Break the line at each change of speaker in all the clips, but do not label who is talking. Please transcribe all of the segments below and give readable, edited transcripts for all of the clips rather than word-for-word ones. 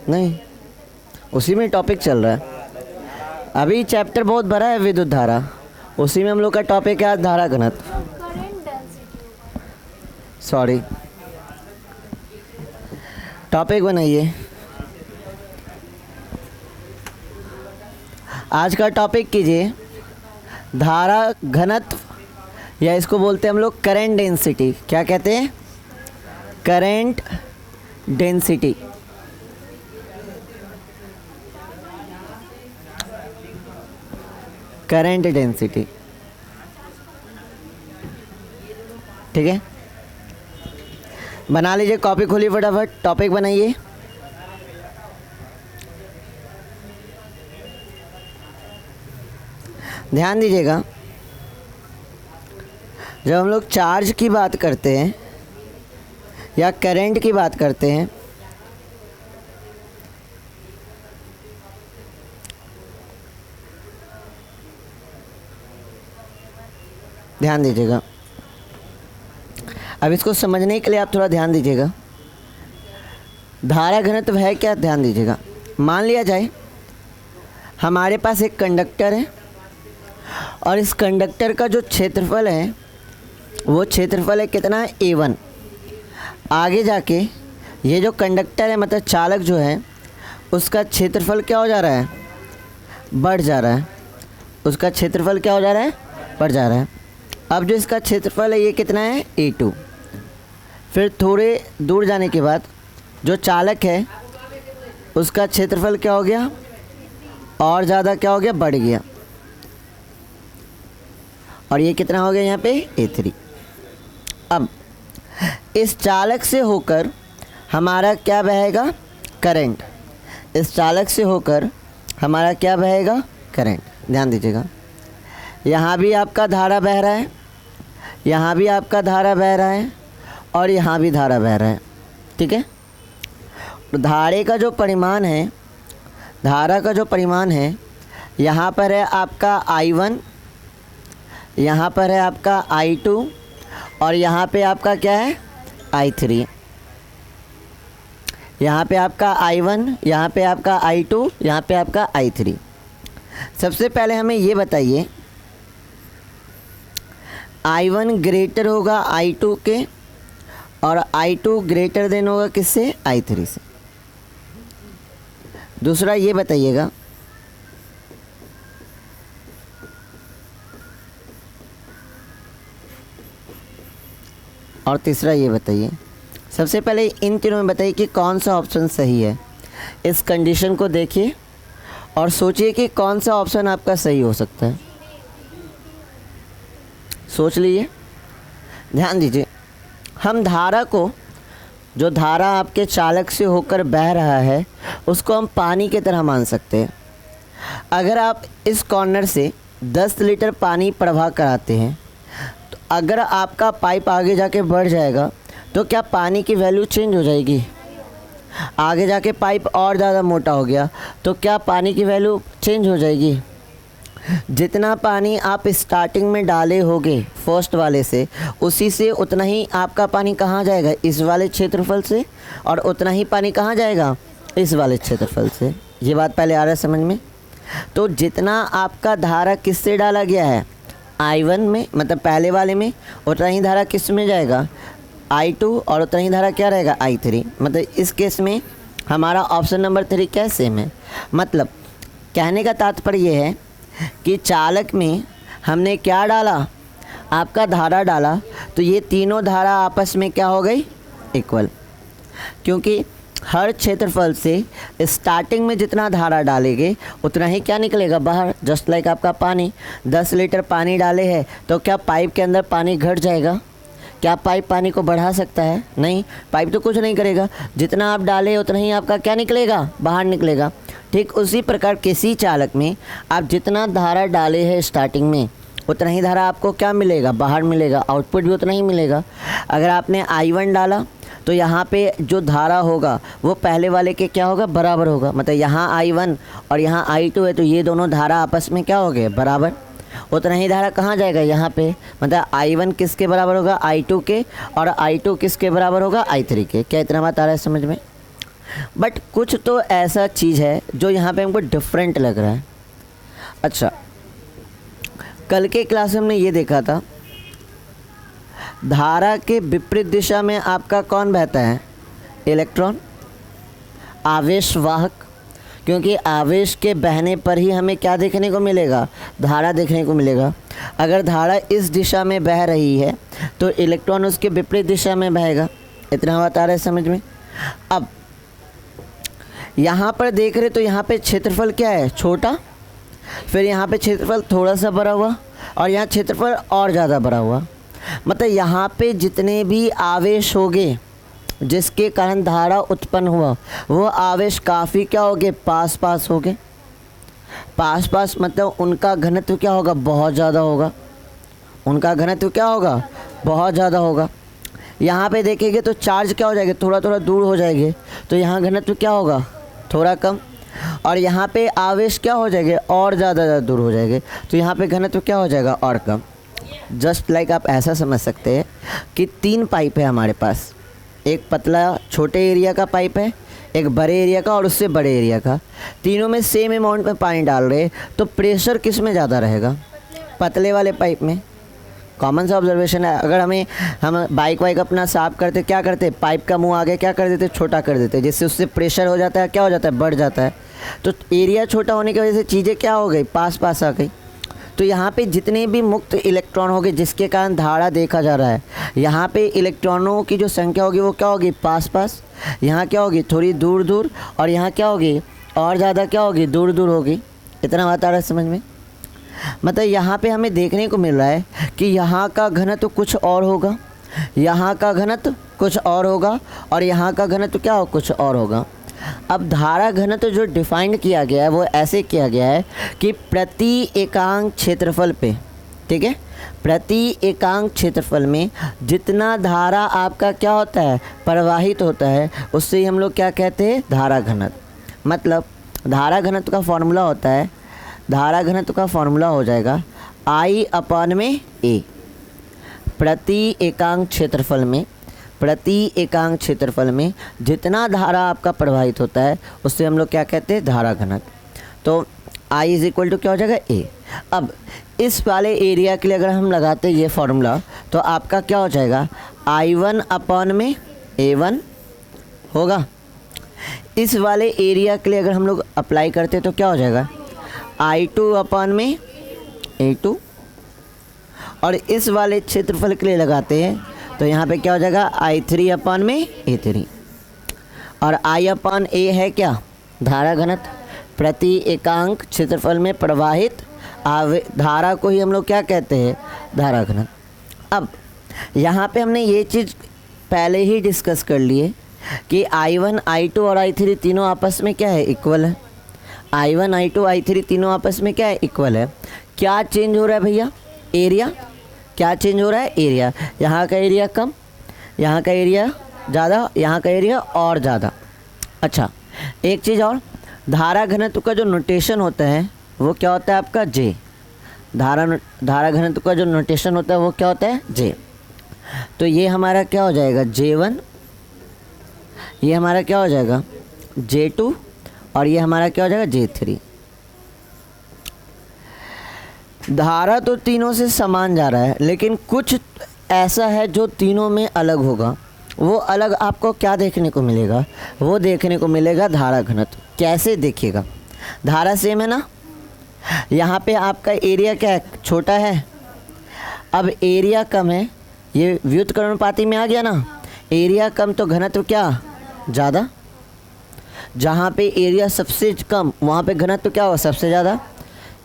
नहीं, उसी में टॉपिक चल रहा है। अभी चैप्टर बहुत बड़ा है विद्युत धारा, उसी में हम लोग का टॉपिक है आज धारा घनत्व। सॉरी, टॉपिक बनाइए। आज का टॉपिक कीजिए धारा घनत्व, या इसको बोलते हैं हम लोग करंट डेंसिटी। क्या कहते हैं? Current density. करंट डेंसिटी, ठीक है। बना लीजिए, कॉपी खोलिए फटाफट, टॉपिक बनाइए। ध्यान दीजिएगा, जब हम लोग चार्ज की बात करते हैं या करंट की बात करते हैं, ध्यान दीजिएगा। अब इसको समझने के लिए आप थोड़ा ध्यान दीजिएगा। धारा घनत्व है क्या? ध्यान दीजिएगा। मान लिया जाए हमारे पास एक कंडक्टर है और इस कंडक्टर का जो क्षेत्रफल है वो क्षेत्रफल है कितना है? A1। आगे जाके ये जो कंडक्टर है मतलब चालक जो है उसका क्षेत्रफल क्या हो जा रहा है? बढ़ जा रहा है। उसका क्षेत्रफल क्या हो जा रहा है? बढ़ जा रहा है। अब जो इसका क्षेत्रफल है ये कितना है? A2। फिर थोड़े दूर जाने के बाद जो चालक है उसका क्षेत्रफल क्या हो गया? और ज़्यादा क्या हो गया? बढ़ गया। और ये कितना हो गया यहाँ पे? A3। अब इस चालक से होकर हमारा क्या बहेगा? करंट। इस चालक से होकर हमारा क्या बहेगा? करंट। ध्यान दीजिएगा, यहाँ भी आपका धारा बह रहा है, यहाँ भी आपका धारा बह रहा है और यहाँ भी धारा बह रहा है, ठीक है। तो धारे का जो परिमाण है, धारा का जो परिमाण है, यहाँ पर है आपका I1, यहाँ पर है आपका I2 और यहाँ पे आपका क्या है? I3। यहाँ पे आपका I1, यहाँ पे आपका I2, यहाँ पे आपका I3। सबसे पहले हमें ये बताइए I1 ग्रेटर होगा I2 के और I2 ग्रेटर देन होगा किससे? I3 से। दूसरा ये बताइएगा और तीसरा ये बताइए। सबसे पहले इन तीनों में बताइए कि कौन सा ऑप्शन सही है। इस कंडीशन को देखिए और सोचिए कि कौन सा ऑप्शन आपका सही हो सकता है। सोच लीजिए, ध्यान दीजिए। हम धारा को, जो धारा आपके चालक से होकर बह रहा है, उसको हम पानी की तरह मान सकते हैं। अगर आप इस कॉर्नर से 10 लीटर पानी प्रवाह कराते हैं तो अगर आपका पाइप आगे जाके बढ़ जाएगा तो क्या पानी की वैल्यू चेंज हो जाएगी? आगे जाके पाइप और ज़्यादा मोटा हो गया तो क्या पानी की वैल्यू चेंज हो जाएगी? जितना पानी आप स्टार्टिंग में डाले होगे फर्स्ट वाले से, उसी से उतना ही आपका पानी कहाँ जाएगा? इस वाले क्षेत्रफल से। और उतना ही पानी कहाँ जाएगा? इस वाले क्षेत्रफल से। ये बात पहले आ रहा है समझ में? तो जितना आपका धारा किससे डाला गया है? I1 में, मतलब पहले वाले में, उतना ही धारा किस में जाएगा? I2। और उतना ही धारा क्या रहेगा? I3। मतलब इस केस में हमारा ऑप्शन नंबर 3 क्या सेम है। मतलब कहने का तात्पर्य ये है कि चालक में हमने क्या डाला? आपका धारा डाला, तो ये तीनों धारा आपस में क्या हो गई? इक्वल। क्योंकि हर क्षेत्रफल से स्टार्टिंग में जितना धारा डालेंगे उतना ही क्या निकलेगा बाहर। जस्ट लाइक आपका पानी, 10 लीटर पानी डाले हैं तो क्या पाइप के अंदर पानी घट जाएगा? क्या पाइप पानी को बढ़ा सकता है? नहीं, पाइप तो कुछ नहीं करेगा। जितना आप डाले उतना ही आपका क्या निकलेगा? बाहर निकलेगा। ठीक उसी प्रकार किसी चालक में आप जितना धारा डाले हैं स्टार्टिंग में उतना ही धारा आपको क्या मिलेगा? बाहर मिलेगा। आउटपुट भी उतना ही मिलेगा। अगर आपने I1 डाला तो यहाँ पे जो धारा होगा वो पहले वाले के क्या होगा? बराबर होगा। मतलब यहाँ I1 और यहाँ I2 है तो ये दोनों धारा आपस में क्या हो गए? बराबर। उतना ही धारा कहाँ जाएगा? यहाँ पे। मतलब I1 किसके बराबर होगा? I2 के। और I2 किसके बराबर होगा? I3 के। क्या इतना बात आ रहा है समझ में? बट कुछ तो ऐसा चीज़ है जो यहाँ पे हमको डिफरेंट लग रहा है। अच्छा, कल के क्लास में हमने ये देखा था, धारा के विपरीत दिशा में आपका कौन बहता है? इलेक्ट्रॉन, आवेश वाहक। क्योंकि आवेश के बहने पर ही हमें क्या देखने को मिलेगा? धारा देखने को मिलेगा। अगर धारा इस दिशा में बह रही है तो इलेक्ट्रॉन उसके विपरीत दिशा में बहेगा। इतना बात आ रहा है समझ में? अब यहाँ पर देख रहे तो यहाँ पे क्षेत्रफल क्या है? छोटा, फिर यहाँ पे क्षेत्रफल थोड़ा सा बड़ा हुआ, और यहाँ क्षेत्रफल और ज़्यादा बड़ा हुआ। मतलब यहाँ पे जितने भी आवेश होंगे जिसके कारण धारा उत्पन्न हुआ, वो आवेश काफ़ी क्या होंगे? पास पास होंगे। पास पास मतलब उनका घनत्व क्या होगा? बहुत ज़्यादा होगा। उनका घनत्व क्या होगा? बहुत ज़्यादा होगा। यहाँ पे देखेंगे तो चार्ज क्या हो जाएगा? थोड़ा थोड़ा दूर हो जाएंगे, तो यहाँ घनत्व क्या होगा? थोड़ा कम। और यहाँ पे आवेश क्या हो जाएंगे? और ज़्यादा दूर हो जाएंगे, तो यहाँ पे घनत्व क्या हो जाएगा? और कम। जस्ट लाइक आप ऐसा समझ सकते हैं कि 3 पाइप है हमारे पास। एक पतला छोटे एरिया का पाइप है, एक बड़े एरिया का और उससे बड़े एरिया का। तीनों में सेम अमाउंट में पानी डाल रहे, तो प्रेशर किस में ज़्यादा रहेगा? पतले वाले पाइप में। कॉमन सा ऑब्जर्वेशन है। अगर हम बाइक वाइक अपना साफ करते, क्या करते? पाइप का मुंह आगे क्या कर देते? छोटा कर देते, जिससे उससे प्रेशर हो जाता है, क्या हो जाता है? बढ़ जाता है। तो एरिया छोटा होने की वजह से चीज़ें क्या हो गई? पास पास आ गई। तो यहाँ पे जितने भी मुक्त इलेक्ट्रॉन होंगे जिसके कारण धारा देखा जा रहा है, यहाँ पे इलेक्ट्रॉनों की जो संख्या होगी वो क्या होगी? पास पास। यहाँ क्या होगी? थोड़ी दूर दूर। और यहाँ क्या होगी? और ज़्यादा क्या होगी? दूर दूर होगी। इतना बात आ रहा है समझ में? मतलब यहाँ पे हमें देखने को मिल रहा है कि यहाँ का घनत्व कुछ और होगा, यहाँ का घनत्व कुछ और होगा, और यहाँ का घनत्व क्या हो? कुछ और होगा। अब धारा घनत्व जो डिफाइन किया गया है वो ऐसे किया गया है कि प्रति एकांक क्षेत्रफल पे, ठीक है, प्रति एकांक क्षेत्रफल में जितना धारा आपका क्या होता है? प्रवाहित होता है, उससे ही हम लोग क्या कहते हैं? धारा घनत्व। मतलब धारा घनत्व का फॉर्मूला होता है, धारा घनत्व का फॉर्मूला हो जाएगा I/A। प्रति एकांक क्षेत्रफल में, प्रति एकांक क्षेत्रफल में जितना धारा आपका प्रवाहित होता है उससे हम लोग क्या कहते हैं? धारा घनत्व। तो I = क्या हो जाएगा? A। अब इस वाले एरिया के लिए अगर हम लगाते हैं ये फॉर्मूला, तो आपका क्या हो जाएगा? I1/A1 होगा। इस वाले एरिया के लिए अगर हम लोग अप्लाई करते तो क्या हो जाएगा? I2/A2। और इस वाले क्षेत्रफल के लिए लगाते हैं तो यहाँ पे क्या हो जाएगा? I3/A3। और I/A है क्या? धारा घनत्व। प्रति एकांक क्षेत्रफल में प्रवाहित धारा को ही हम लोग क्या कहते हैं? धारा घनत्व। अब यहाँ पे हमने ये चीज़ पहले ही डिस्कस कर लिए कि I1, I2 और I3 तीनों आपस में क्या है? इक्वल है। I1, I2, I3 तीनों आपस में क्या है? इक्वल है। क्या चेंज हो रहा है भैया? एरिया। क्या चेंज हो रहा है? एरिया। यहाँ का एरिया कम, यहाँ का एरिया ज़्यादा, यहाँ का एरिया और ज़्यादा। अच्छा, एक चीज़ और, धारा घनत्व का जो नोटेशन होता है वो क्या होता है आपका? J। धारा घनत्व का जो नोटेशन होता है वो क्या होता है? J। तो ये हमारा क्या हो जाएगा? J1। ये हमारा क्या हो जाएगा? J2। और ये हमारा क्या हो जाएगा? J3। धारा तो तीनों से समान जा रहा है, लेकिन कुछ ऐसा है जो तीनों में अलग होगा। वो अलग आपको क्या देखने को मिलेगा? वो देखने को मिलेगा धारा घनत्व। कैसे देखिएगा? धारा सेम है ना, यहाँ पे आपका एरिया क्या है? छोटा है। अब एरिया कम है, ये व्युत्क्रमानुपाती में आ गया ना। एरिया कम तो घनत्व क्या? ज़्यादा। जहाँ पे एरिया सबसे कम वहाँ पे घनत्व क्या होगा? सबसे ज़्यादा।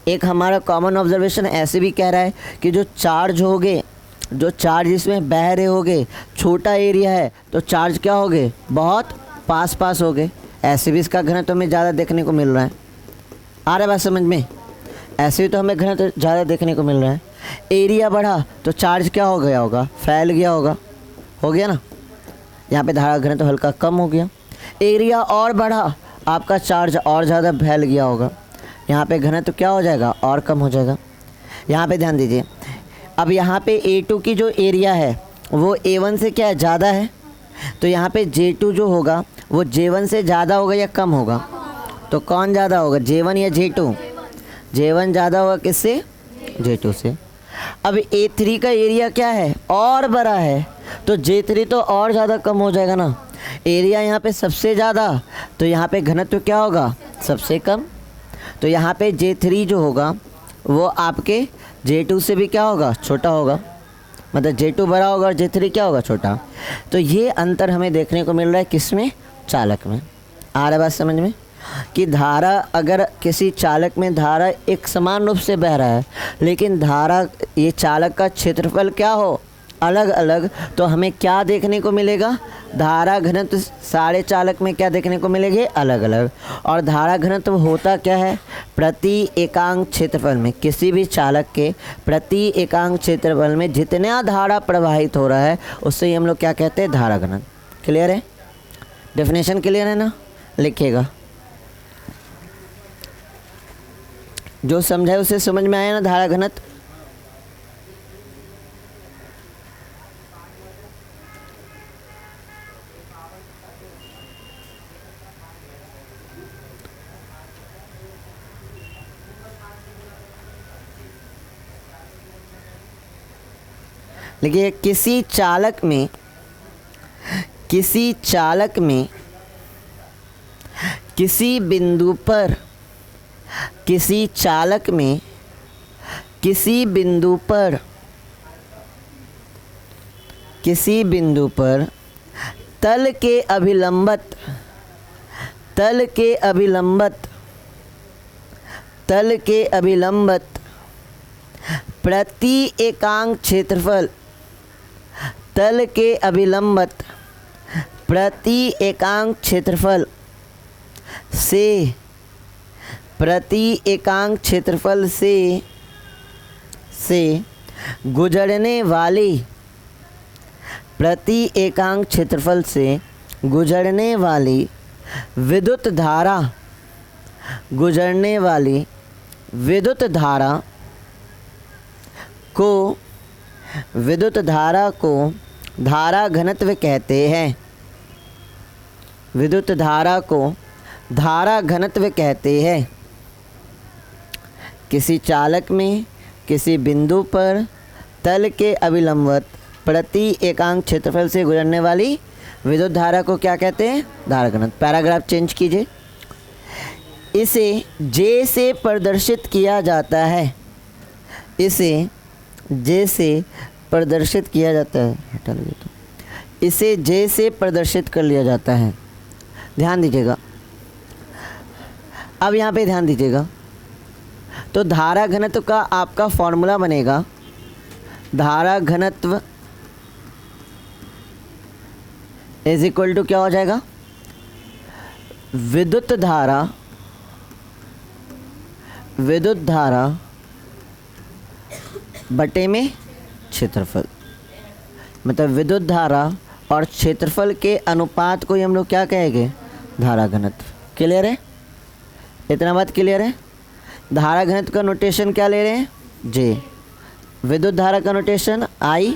एक हमारा कॉमन ऑब्जर्वेशन ऐसे भी कह रहा है कि जो चार्ज होगे, जो चार्ज इसमें बह रहे होगे, छोटा एरिया है तो चार्ज क्या होगे? बहुत पास पास होगे। ऐसे भी इसका घनत्व हमें ज़्यादा देखने को मिल रहा है। आ रहा है बात समझ में? ऐसे भी तो हमें घनत्व ज़्यादा देखने को मिल रहा है। एरिया बढ़ा तो चार्ज क्या हो गया होगा? फैल गया होगा। हो गया ना? यहाँ पे धारा घनत्व हल्का कम हो गया। एरिया और बढ़ा, आपका चार्ज और ज़्यादा फैल गया होगा। यहाँ पे घनत्व क्या हो जाएगा? और कम हो जाएगा। यहाँ पे ध्यान दीजिए। अब यहाँ पे A2 की जो एरिया है वो A1 से क्या है? ज़्यादा है। तो यहाँ पे J2 जो होगा वो J1 से ज़्यादा होगा या कम होगा? तो कौन ज़्यादा होगा, J1 या J2? J1 ज़्यादा होगा किससे? J2 से। अब A3 का एरिया क्या है, और बड़ा है, तो J3 तो और ज़्यादा कम हो जाएगा ना। एरिया यहाँ पे सबसे ज़्यादा, तो यहाँ पे घनत्व क्या होगा, सबसे कम। तो यहाँ पे J3 जो होगा वो आपके J2 से भी क्या होगा, छोटा होगा। मतलब J2 बड़ा होगा और J3 क्या होगा, छोटा। तो ये अंतर हमें देखने को मिल रहा है किसमें, चालक में। आ रहा है बात समझ में कि धारा, अगर किसी चालक में धारा एक समान रूप से बह रहा है, लेकिन धारा, ये चालक का क्षेत्रफल क्या हो, अलग अलग, तो हमें क्या देखने को मिलेगा, धारा घनत्व सारे चालक में क्या देखने को मिलेंगे, अलग अलग। और धारा घनत्व होता क्या है, प्रति एकांक क्षेत्रफल में, किसी भी चालक के प्रति एकांक क्षेत्रफल में जितना धारा प्रवाहित हो रहा है उससे ही हम लोग क्या कहते हैं, धारा घनत्व। क्लियर है, डेफिनेशन क्लियर है ना, लिखिएगा। जो समझा है उसे समझ में आया ना, धारा घनत्व। देखिए, किसी चालक में किसी बिंदु पर, किसी चालक में किसी बिंदु पर तल के अभिलंबत प्रति एकांक क्षेत्रफल, तल के अभिलंबत प्रति एकांक क्षेत्रफल से, प्रति एकांक क्षेत्रफल से गुजरने वाली, प्रति एकांक क्षेत्रफल से गुजरने वाली विद्युत धारा, गुजरने वाली विद्युत धारा को धारा घनत्व कहते हैं। विद्युत धारा को धारा घनत्व कहते हैं। किसी चालक में किसी बिंदु पर तल के अभिलंबत प्रति एकांक क्षेत्रफल से गुजरने वाली विद्युत धारा को क्या कहते हैं, धारा घनत्व। पैराग्राफ चेंज कीजिए। इसे J से प्रदर्शित किया जाता है, इसे J से प्रदर्शित किया जाता है, हटा लीजिए तो, इसे J से प्रदर्शित कर लिया जाता है। ध्यान दीजिएगा, अब यहाँ पे ध्यान दीजिएगा। तो धारा घनत्व का आपका फॉर्मूला बनेगा, धारा घनत्व इज इक्वल टू क्या हो जाएगा, विद्युत धारा बटे में क्षेत्रफल। मतलब विद्युत धारा और क्षेत्रफल के अनुपात को ही हम लोग क्या कहेंगे, धारा घनत्व। क्लियर है, इतना बात क्लियर है। धारा घनत्व का नोटेशन क्या ले रहे हैं, J, विद्युत धारा का नोटेशन I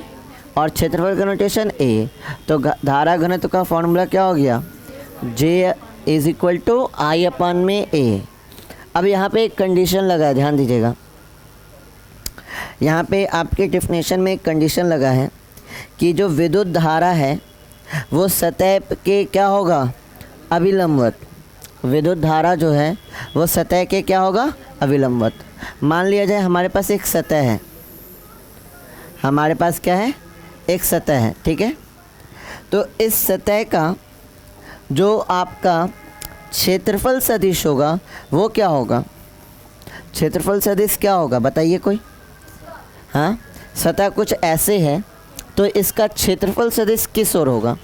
और क्षेत्रफल का नोटेशन A। तो धारा घनत्व का फॉर्मूला क्या हो गया, J is equal to I अपन में A। अब यहाँ पे एक कंडीशन लगा है, ध्यान दीजिएगा। यहाँ पे आपके डेफिनेशन में एक कंडीशन लगा है कि जो विद्युत धारा है वो सतह के क्या होगा, अभिलंबवत। विद्युत धारा जो है वो सतह के क्या होगा, अभिलंबवत। मान लिया जाए हमारे पास एक सतह है, हमारे पास क्या है, एक सतह है, ठीक है। तो इस सतह का जो आपका क्षेत्रफल सदिश होगा वो क्या होगा, क्षेत्रफल सदिश क्या होगा बताइए कोई। हाँ, सतह कुछ ऐसे है तो इसका क्षेत्रफल सदिश किस ओर होगा।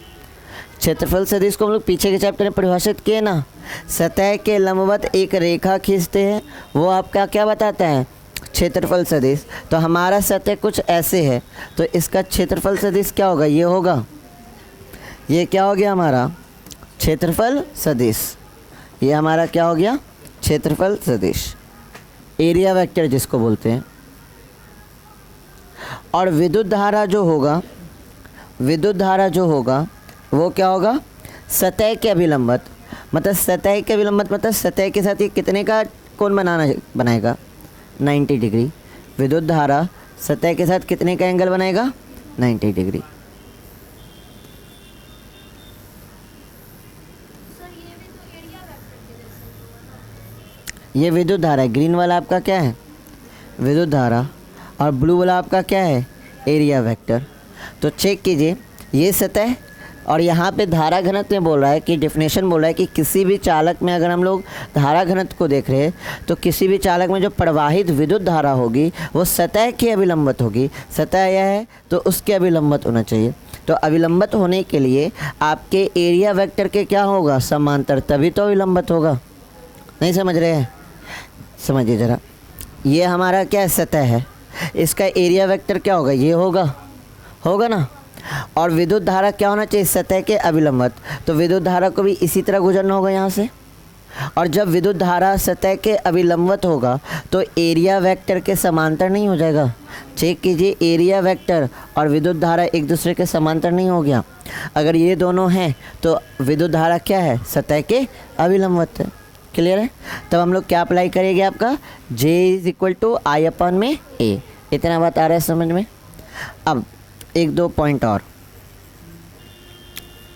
क्षेत्रफल सदिश को हम लोग पीछे के चैप्टर में परिभाषित किए ना, सतह के लंबवत एक रेखा खींचते हैं, वो आपका क्या बताता है, क्षेत्रफल सदिश। तो हमारा सतह कुछ ऐसे है तो इसका क्षेत्रफल सदिश क्या होगा, ये होगा, ये क्या हो गया हमारा क्षेत्रफल सदिश। ये हमारा क्या हो गया, क्षेत्रफल सदिश, एरिया वेक्टर जिसको बोलते हैं। और विद्युत धारा जो होगा, विद्युत धारा जो होगा वो क्या होगा, सतह के अभिलंबत, मतलब सतह के अभिलंबत मतलब सतह के साथ ये कितने का कोण बनाएगा 90 डिग्री। विद्युत धारा सतह के साथ कितने का एंगल बनाएगा 90 डिग्री। ये विद्युत धारा है, ग्रीन वाला आपका क्या है विद्युत धारा और ब्लू वाला आपका क्या है एरिया वेक्टर। तो चेक कीजिए ये सतह और यहाँ पे धारा घनत्व में बोल रहा है कि डेफिनेशन बोल रहा है कि किसी भी चालक में अगर हम लोग धारा घनत्व को देख रहे हैं तो किसी भी चालक में जो प्रवाहित विद्युत धारा होगी वो सतह के अभिलंबित होगी। सतह यह है तो उसके अभिलंबित होना चाहिए। तो अभिलंबित होने के लिए आपके एरिया वेक्टर के क्या होगा समांतर, तभी तो अभिलंबित होगा। नहीं समझ रहे हैं, समझिए ज़रा। ये हमारा क्या सतह है, इसका एरिया वेक्टर क्या होगा ये होगा ना। और विद्युत धारा क्या होना चाहिए सतह के अभिलंबित, तो विद्युत धारा को भी इसी तरह गुजरना होगा यहाँ से। और जब विद्युत धारा सतह के अभिलंबित होगा तो एरिया वेक्टर के समांतर नहीं हो जाएगा। चेक कीजिए एरिया वेक्टर और विद्युत धारा एक दूसरे के समांतर नहीं हो गया। अगर ये दोनों हैं तो विद्युत धारा क्या है सतह के अभिलंबित है। क्लियर है। तब हम लोग क्या अप्लाई करेंगे आपका J = I/A। इतना बात आ रहा है समझ में। अब एक दो पॉइंट और,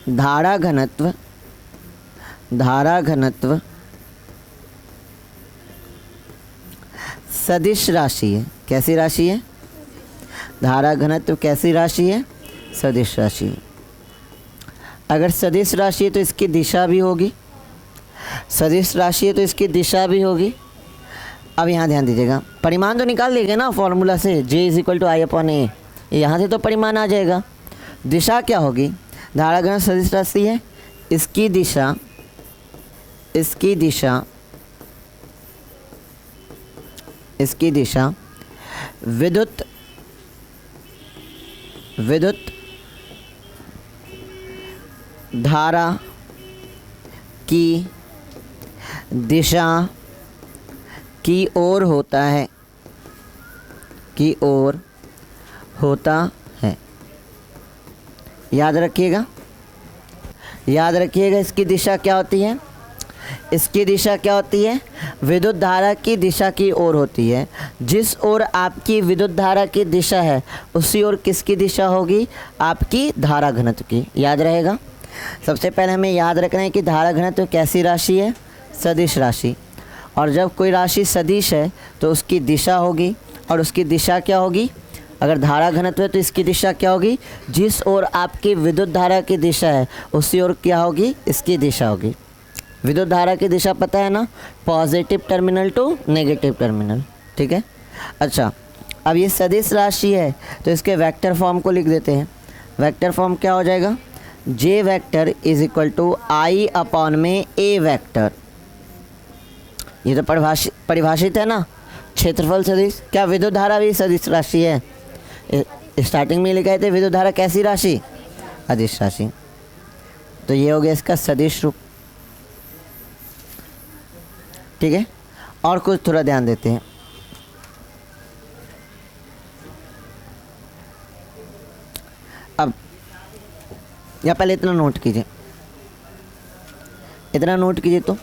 धारा घनत्व सदिश राशि है। कैसी राशि है धारा घनत्व, कैसी राशि है सदिश राशि है। अगर सदिश राशि है तो इसकी दिशा भी होगी, सदिश राशि है तो इसकी दिशा भी होगी। अब यहाँ ध्यान दीजिएगा, परिमाण तो निकाल लेंगे ना फॉर्मूला से J = I/A, यहाँ से तो परिमाण आ जाएगा। दिशा क्या होगी, धारा घनत्व सदिश राशि है, इसकी दिशा विद्युत धारा की दिशा की ओर होता है। याद रखिएगा इसकी दिशा क्या होती है, इसकी दिशा क्या होती है विद्युत धारा की दिशा की ओर होती है। जिस ओर आपकी विद्युत धारा की दिशा है उसी ओर किसकी दिशा होगी आपकी धारा घनत्व की। याद रहेगा। सबसे पहले हमें याद रखना है कि धारा घनत्व कैसी राशि है सदिश राशि। और जब कोई राशि सदिश है तो उसकी दिशा होगी, और उसकी दिशा क्या होगी, अगर धारा घनत्व है तो इसकी दिशा क्या होगी, जिस ओर आपकी विद्युत धारा की दिशा है उसी ओर क्या होगी इसकी दिशा होगी। विद्युत धारा की दिशा पता है ना, positive terminal to negative terminal. ठीक है। अच्छा, अब ये सदिश राशि है तो इसके वेक्टर फॉर्म को लिख देते हैं। वेक्टर फॉर्म क्या हो जाएगा, J वेक्टर = I/A वेक्टर। ये तो परिभाषित है ना, क्षेत्रफल सदिश। क्या विद्युत धारा भी सदिश राशि है, स्टार्टिंग में लिखे थे विद्युत धारा कैसी राशि अदिश राशि। तो ये हो गया इसका सदिश रूप। ठीक है। और कुछ थोड़ा ध्यान देते हैं। अब या पहले इतना नोट कीजिए, तो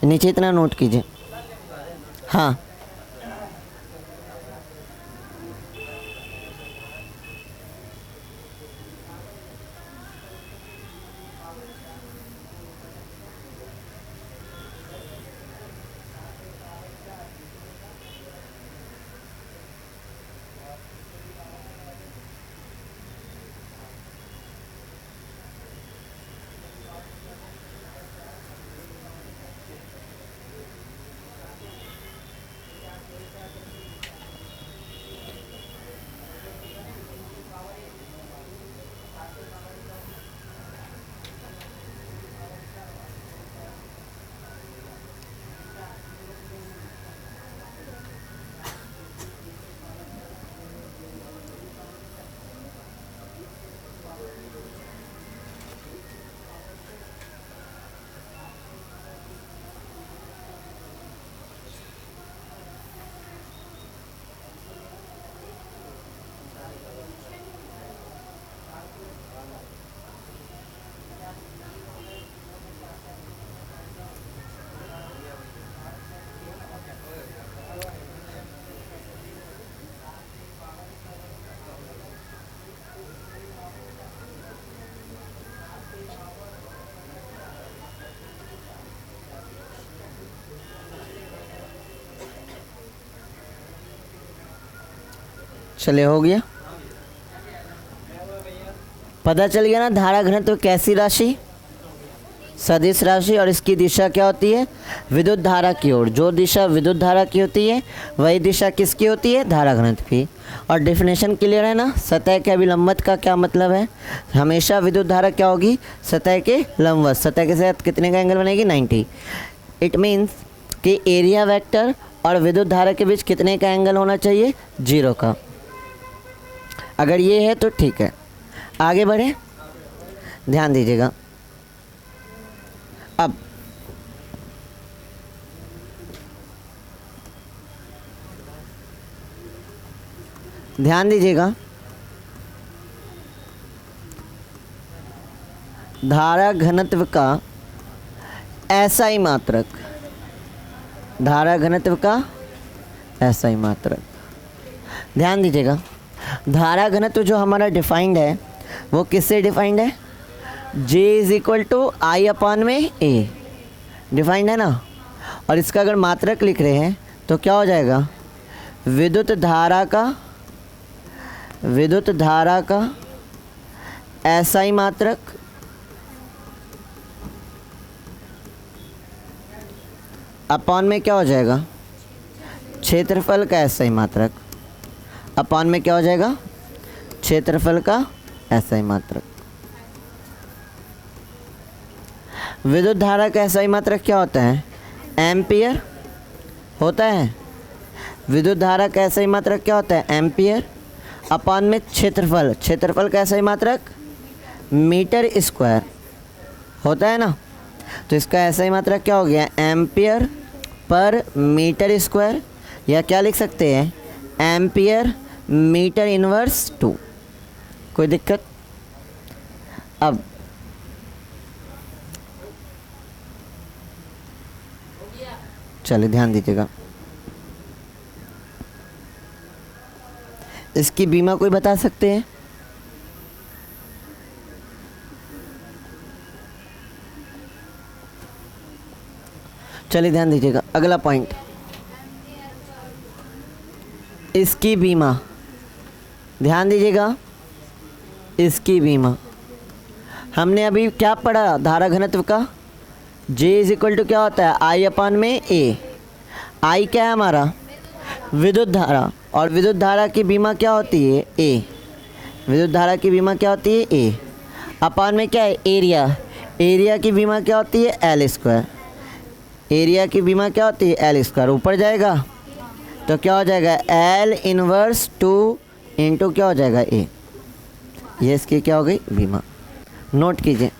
नीचे इतना नोट कीजिए। हाँ, चलिए हो गया। पता चल गया ना धारा घनत्व कैसी राशि, सदिश राशि, और इसकी दिशा क्या होती है, विद्युत धारा की ओर। जो दिशा विद्युत धारा की होती है वही दिशा किसकी होती है, धारा घनत्व की। और डेफिनेशन क्लियर है ना, सतह के अभिलंबवत का क्या मतलब है, हमेशा विद्युत धारा क्या होगी, सतह के लंबवत। सतह के साथ कितने का एंगल बनेगी, 90। इट मीन्स कि एरिया वेक्टर और विद्युत धारा के बीच कितने का एंगल होना चाहिए, 0 का। अगर ये है तो ठीक है। आगे बढ़े, ध्यान दीजिएगा। अब ध्यान दीजिएगा, धारा घनत्व का SI मात्रक, धारा घनत्व का SI मात्रक। ध्यान दीजिएगा, धारा घनत्व जो हमारा डिफाइंड है वो किससे डिफाइंड है, J इज इक्वल टू आई अपान में A डिफाइंड है ना। और इसका अगर मात्रक लिख रहे हैं तो क्या हो जाएगा, विद्युत धारा का SI मात्रक अपान में क्या हो जाएगा, क्षेत्रफल का SI मात्रक, अपान में क्या हो जाएगा, क्षेत्रफल का SI मात्रक। विद्युत धारा का SI मात्रक क्या होता है, एम्पियर होता है। विद्युत धारा का SI मात्रक क्या होता है, एम्पियर, अपान में क्षेत्रफल का SI मात्रक मीटर स्क्वायर होता है ना। तो इसका SI मात्रक क्या हो गया, एम्पियर पर मीटर स्क्वायर, या क्या लिख सकते हैं, एम्पियर मीटर इनवर्स 2। कोई दिक्कत। अब चलिए ध्यान दीजिएगा, इसकी बीमा कोई बता सकते हैं, चलिए ध्यान दीजिएगा। अगला पॉइंट, इसकी बीमा, ध्यान दीजिएगा, इसकी बीमा। हमने अभी क्या पढ़ा धारा घनत्व का, J इज इक्वल टू क्या होता है, I अपान में A। I क्या है हमारा, विद्युत धारा, और विद्युत धारा की बीमा क्या होती है, A। विद्युत धारा की बीमा क्या होती है, A अपान में क्या है, एरिया। एरिया की बीमा क्या होती है, L स्क्वायर। एरिया की बीमा क्या होती है, L स्क्वायर। ऊपर जाएगा तो क्या हो जाएगा, L इनवर्स 2 इंटू क्या हो जाएगा, A। ये इसकी क्या हो गई, बीमा। नोट कीजिए,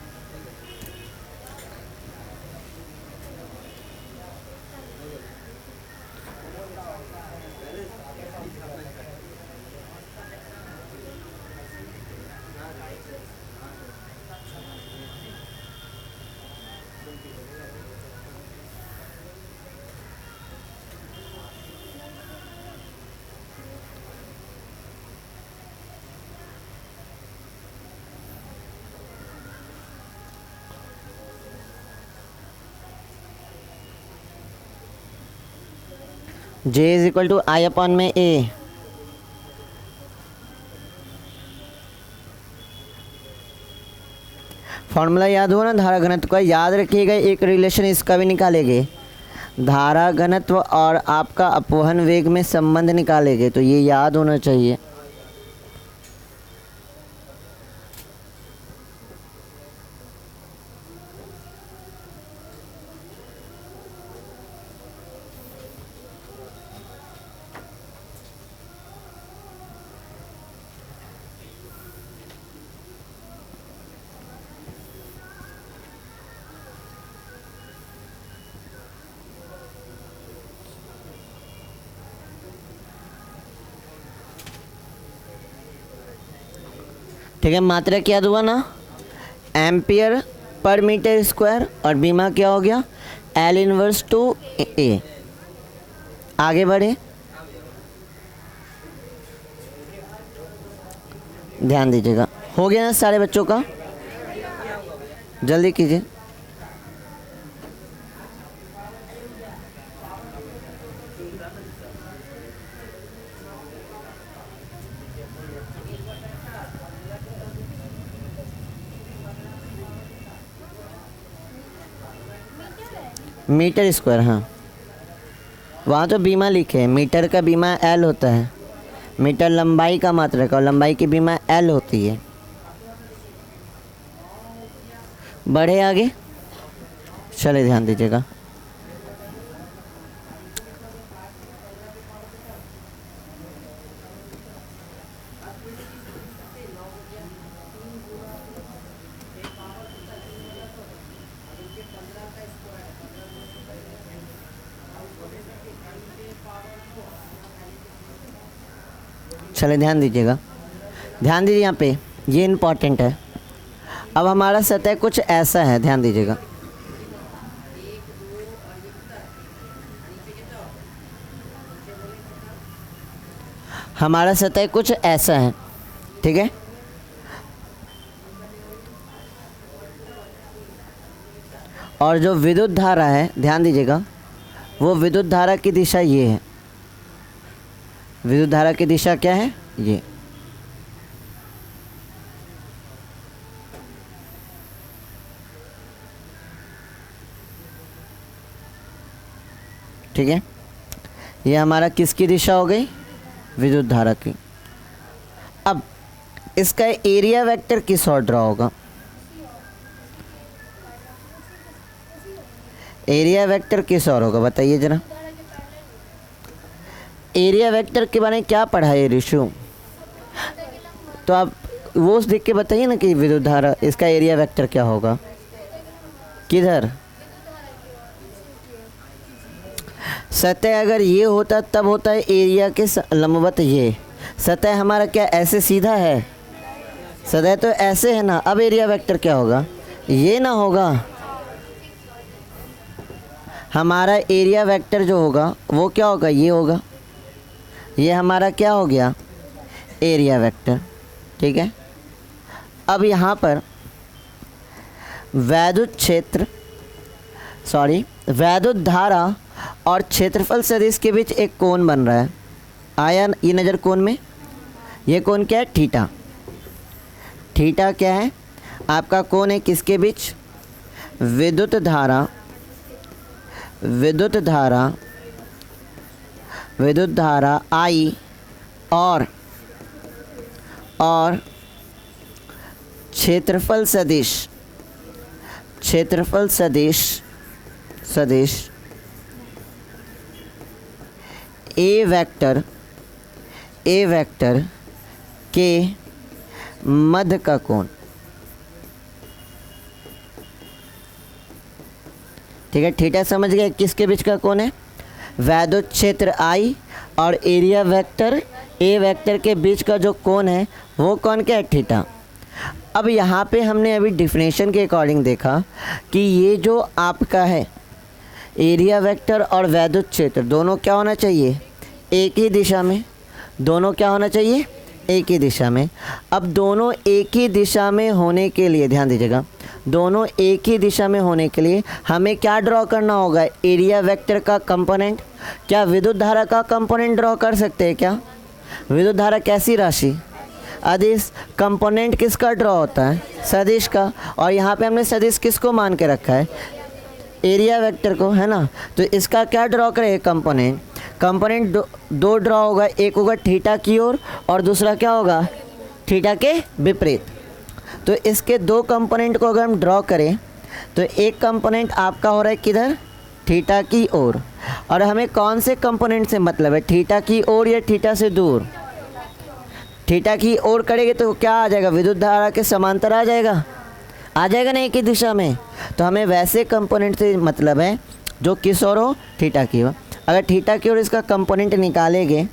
J is equal to I अपान में A। फॉर्मूला याद हो ना धारा घनत्व का, याद रखिएगा। एक रिलेशन इसका भी निकालेंगे, धारा घनत्व और आपका अपवहन वेग में संबंध निकालेंगे, तो ये याद होना चाहिए। ठीक है, मात्रक याद हुआ ना, एम्पियर पर मीटर स्क्वायर, और बीमा क्या हो गया, L इनवर्स 2 A। आगे बढ़े, ध्यान दीजिएगा। हो गया ना सारे बच्चों का, जल्दी कीजिए। मीटर स्क्वायर, हाँ वहाँ तो बीमा लिखे है, मीटर का बीमा एल होता है, मीटर लंबाई का मात्रक और लंबाई की बीमा एल होती है। बढ़े आगे, चले ध्यान दीजिएगा। चले ध्यान दीजिएगा, ध्यान दीजिए यहाँ पे, ये इम्पॉर्टेंट है। अब हमारा सतह कुछ ऐसा है, ध्यान दीजिएगा। हमारा सतह कुछ ऐसा है, ठीक है। और जो विद्युत धारा है, ध्यान दीजिएगा, वो विद्युत धारा की दिशा ये है। विद्युत धारा की दिशा क्या है? ये। ठीक है, ये हमारा किसकी दिशा हो गई? विद्युत धारा की। अब इसका एरिया वेक्टर किस ओर ड्रॉ होगा? एरिया वेक्टर किस ओर होगा बताइए जरा। एरिया वेक्टर के बारे में क्या पढ़ा है ऋषु? तो आप वो देख के बताइए ना कि विद्युत धारा, इसका एरिया वेक्टर क्या होगा? किधर? सतह अगर ये होता तब होता है एरिया के लंबवत। ये सतह हमारा क्या ऐसे सीधा है? सतह तो ऐसे है ना। अब एरिया वेक्टर क्या होगा? ये ना होगा। हमारा एरिया वेक्टर जो होगा वो क्या होगा? ये होगा। ये हमारा क्या हो गया? Area vector. ठीक है। अब यहाँ पर वैद्युत धारा और क्षेत्रफल सदिश के बीच एक कोण बन रहा है। आया ये नज़र कोण में? ये कोण क्या है? थीटा। थीटा क्या है? आपका कोण है किसके बीच? विद्युत धारा I और क्षेत्रफल सदिश ए वेक्टर के मध्य का कोण। ठीक है, थीटा समझ गए किसके बीच का कोण है? वैद्युत क्षेत्र I और एरिया वेक्टर ए वेक्टर के बीच का जो कोण है वो कोण क्या है? थीटा। अब यहाँ पे हमने अभी डिफिनेशन के अकॉर्डिंग देखा कि ये जो आपका है एरिया वेक्टर और वैद्युत क्षेत्र दोनों क्या होना चाहिए? एक ही दिशा में। दोनों क्या होना चाहिए? एक ही दिशा में। अब दोनों एक ही दिशा में होने के लिए ध्यान दीजिएगा, दोनों एक ही दिशा में होने के लिए हमें क्या ड्रॉ करना होगा? एरिया वेक्टर का कंपोनेंट। क्या विद्युत धारा का कंपोनेंट ड्रॉ कर सकते हैं क्या? विद्युत धारा कैसी राशि? अदिश। कंपोनेंट किसका ड्रॉ होता है? सदिश का। और यहाँ पे हमने सदिश किसको मान के रखा है? एरिया वेक्टर को, है ना। तो इसका क्या ड्रॉ करें? कंपोनेंट। कंपोनेंट दो ड्रॉ होगा, एक होगा थीटा की ओर और दूसरा क्या होगा? थीटा के विपरीत। तो इसके दो कंपोनेंट को अगर हम ड्रॉ करें तो एक कंपोनेंट आपका हो रहा है किधर? थीटा की ओर। और हमें कौन से कंपोनेंट से मतलब है? थीटा की ओर या थीटा से दूर? थीटा की ओर करेंगे तो क्या आ जाएगा? विद्युत धारा के समांतर आ जाएगा ना एक ही दिशा में। तो हमें वैसे कंपोनेंट से मतलब है जो किस ओर हो? थीटा की ओर। अगर थीटा की ओर इसका कंपोनेंट निकालेंगे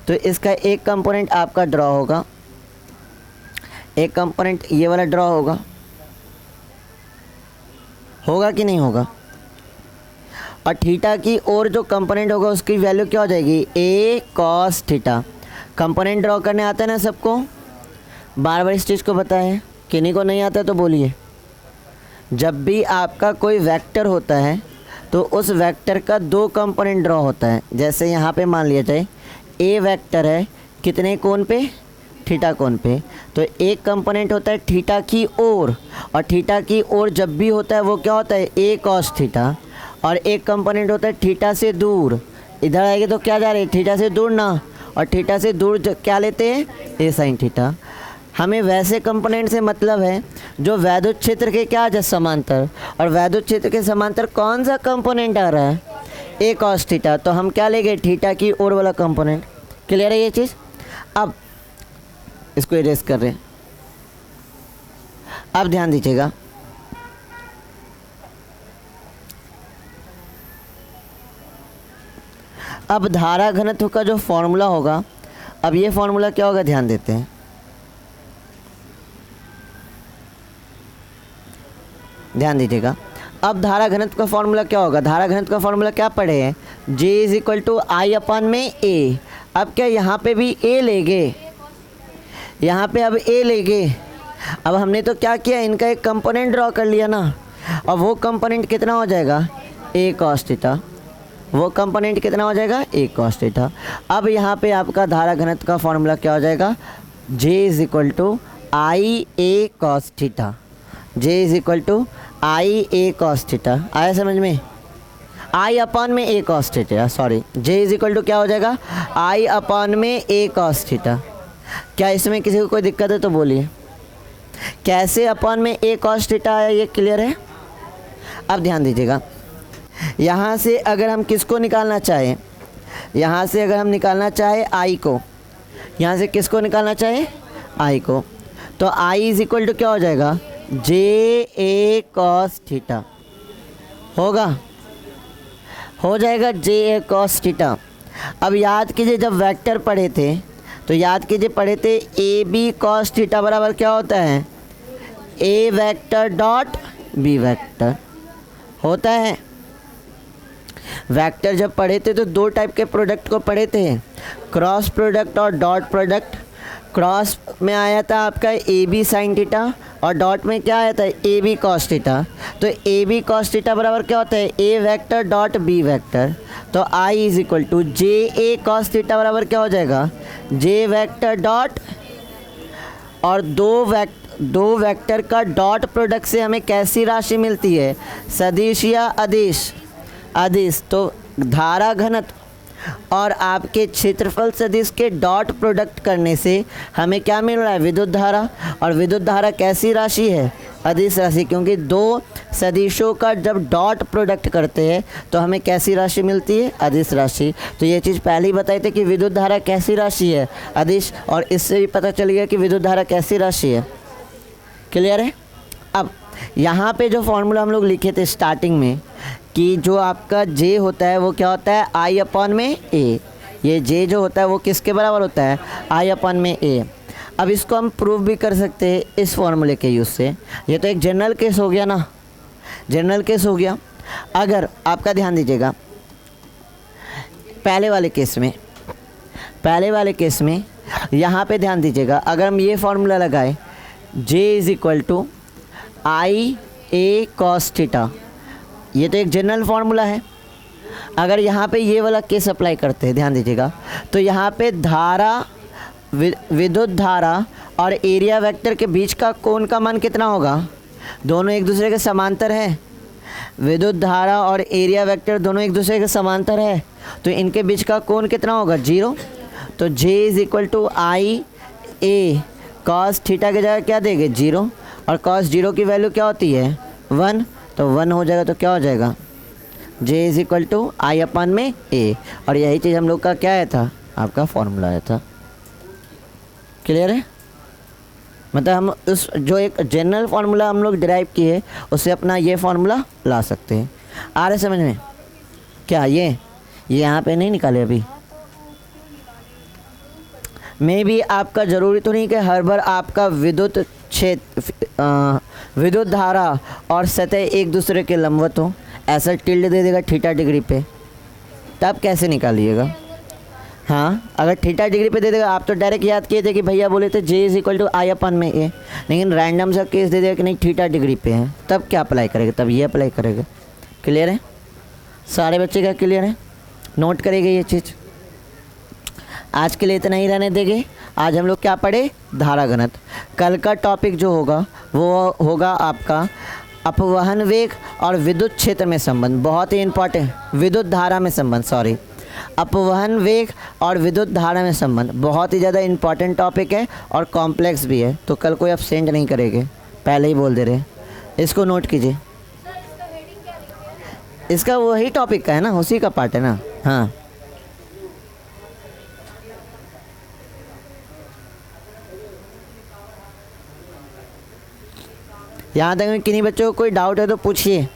तो इसका एक कंपोनेंट आपका ड्रॉ होगा, एक कंपोनेंट ये वाला ड्रॉ होगा कि नहीं होगा? और थीटा की ओर जो कंपोनेंट होगा उसकी वैल्यू क्या हो जाएगी? ए कॉस थीटा। कंपोनेंट ड्रॉ करने आता है ना सबको? बार बार इस चीज़ को बताएं, किन्हीं को नहीं आता तो बोलिए। जब भी आपका कोई वेक्टर होता है तो उस वेक्टर का दो कंपोनेंट ड्रॉ होता है। जैसे यहाँ पे मान लिया जाए ए वेक्टर है कितने कोण पे? थीटा कोण पे। तो एक कंपोनेंट होता है थीटा की ओर, और थीटा की ओर जब भी होता है वो क्या होता है? ए कॉस थीटा। और एक कंपोनेंट होता है थीटा से दूर, इधर आएंगे तो क्या जा रहे हैं, थीटा से दूर ना, और थीटा से दूर क्या लेते हैं, ए साइन थीटा। हमें वैसे कंपोनेंट से मतलब है जो वैद्युत क्षेत्र के क्या है, समांतर, और वैद्युत क्षेत्र के समांतर कौन सा कंपोनेंट आ रहा है, ए कॉस थीटा। तो हम क्या लेंगे, थीटा की ओर वाला कंपोनेंट। क्लियर है ये चीज़। अब इसको इरेज कर रहे हैं। अब ध्यान दीजिएगा, अब धारा घनत्व का जो फॉर्मूला होगा, अब ये फॉर्मूला क्या होगा, ध्यान देते हैं। ध्यान दीजिएगा, अब धारा घनत्व का फॉर्मूला क्या होगा, धारा घनत्व का फॉर्मूला क्या पढ़े हैं, J इज इक्वल टू आई अपन में A। अब क्या यहाँ पे भी A लेंगे, यहाँ पे अब A लेंगे। अब हमने तो क्या किया, इनका एक कंपोनेंट ड्रॉ कर लिया ना, अब वो कंपोनेंट कितना हो जाएगा, A cos थीटा। वो कंपोनेंट कितना हो जाएगा, A cos थीटा। अब यहाँ पे आपका धारा घनत्व का फॉर्मूला क्या हो जाएगा, J is equal to I A cos theta. J is equal to I A cos theta. आया समझ में, आई अपॉन में A cos theta, sorry, J is equal to क्या हो जाएगा, आई अपॉन में ए कॉस थीटा। क्या इसमें किसी को कोई दिक्कत है तो बोलिए, कैसे अपॉन में ए कॉस थीटा आया, ये क्लियर है। अब ध्यान दीजिएगा, यहाँ से अगर हम किसको निकालना चाहें, यहाँ से अगर हम निकालना चाहें आई को, यहाँ से किसको निकालना चाहें, आई को, तो आई इज इक्वल टू क्या हो जाएगा, जे ए कॉस थीटा होगा, हो जाएगा जे ए कॉस थीटा। अब याद कीजिए, जब वेक्टर पढ़े थे तो याद कीजिए पढ़े थे ए बी कॉस थीटा बराबर क्या होता है, A vector dot B vector होता है। वेक्टर जब पढ़े थे तो दो टाइप के प्रोडक्ट को पढ़े थे, क्रॉस प्रोडक्ट और डॉट प्रोडक्ट। क्रॉस में आया था आपका ए बी साइन थीटा, और डॉट में क्या आया था, ए बी कॉस थीटा। तो ए बी कॉस थीटा बराबर क्या होता है, A vector dot B vector. तो I is equal to J A cos theta बराबर क्या हो जाएगा, जे वेक्टर डॉट, और दो वेक्टर का डॉट प्रोडक्ट से हमें कैसी राशि मिलती है, सदिश या अदिश, अदिश। तो धारा घनत्व और आपके क्षेत्रफल सदिश के डॉट प्रोडक्ट करने से हमें क्या मिल रहा है, विद्युत धारा। और विद्युत धारा कैसी राशि है, अदिश राशि, क्योंकि दो सदिशों का जब डॉट प्रोडक्ट करते हैं तो हमें कैसी राशि मिलती है, अदिश राशि। तो ये चीज़ पहले ही बताई थी कि विद्युत धारा कैसी राशि है, अदिश, और इससे भी पता चल गया कि विद्युत धारा कैसी राशि है। क्लियर है। अब यहाँ पे जो फॉर्मूला हम लोग लिखे थे स्टार्टिंग में कि जो आपका J होता है वो क्या होता है, आई अपॉन में A। ये J जो होता है वो किसके बराबर होता है, आई अपॉन में A। अब इसको हम प्रूव भी कर सकते हैं इस फॉर्मूले के यूज़ से। ये तो एक जनरल केस हो गया ना, जनरल केस हो गया। अगर आपका ध्यान दीजिएगा, पहले वाले केस में यहाँ पे ध्यान दीजिएगा, अगर हम ये फॉर्मूला लगाए J is equal to I A cos theta, ये तो एक जनरल फार्मूला है। अगर यहाँ पे ये वाला केस अप्लाई करते हैं, ध्यान दीजिएगा, तो यहाँ पे धारा, विद्युत धारा और एरिया वेक्टर के बीच का कोण का मान कितना होगा, दोनों एक दूसरे के समांतर है। विद्युत धारा और एरिया वेक्टर दोनों एक दूसरे के समांतर है, तो इनके बीच का कोण कितना होगा, 0। तो J is equal to I A cos theta के जगह क्या देंगे, 0, और कॉस 0 की वैल्यू क्या होती है, 1, तो 1 हो जाएगा। तो क्या हो जाएगा, J इज इक्वल टू आई अपन में A। और यही चीज़ हम लोग का क्या आया था, आपका फॉर्मूला आया था। क्लियर है। मतलब हम उस जो एक जनरल फार्मूला हम लोग डिराइव किए उससे अपना ये फार्मूला ला सकते हैं। आ रहे समझ में। क्या ये यहाँ पे नहीं निकाले अभी, मे भी आपका ज़रूरी तो नहीं कि हर बार आपका विद्युत क्षेत्र, विद्युत धारा और सतह एक दूसरे के लंबवत हो। ऐसा टिल्ड दे देगा थीटा डिग्री पे, तब कैसे निकालिएगा। हाँ, अगर थीटा डिग्री पे दे देगा, आप तो डायरेक्ट याद किए थे कि भैया बोले थे J इज इक्वल टू आई अपन में A, लेकिन रैंडम सा केस दे देगा कि नहीं थीटा डिग्री पे है, तब क्या अप्लाई करेगा, तब ये अप्लाई करेगा। क्लियर है, सारे बच्चे का क्लियर है, नोट करेंगे ये चीज़। आज के लिए इतना ही रहने देंगे। आज हम लोग क्या पढ़े, धारा घनत्व। कल का टॉपिक जो होगा वो होगा आपका अपवहन वेग और विद्युत क्षेत्र में संबंध, बहुत ही इंपॉर्टेंट, विद्युत धारा में संबंध, सॉरी, अपवहन वेग और विद्युत धारा में संबंध बहुत ही ज़्यादा इंपॉर्टेंट टॉपिक है और कॉम्प्लेक्स भी है, तो कल कोई अपसेंट नहीं करेंगे, पहले ही बोल दे रहे। इसको नोट कीजिए, इसका वही टॉपिक का है ना, उसी का पार्ट है ना। हाँ, यहाँ तक में किन्हीं बच्चों को कोई डाउट है तो पूछिए।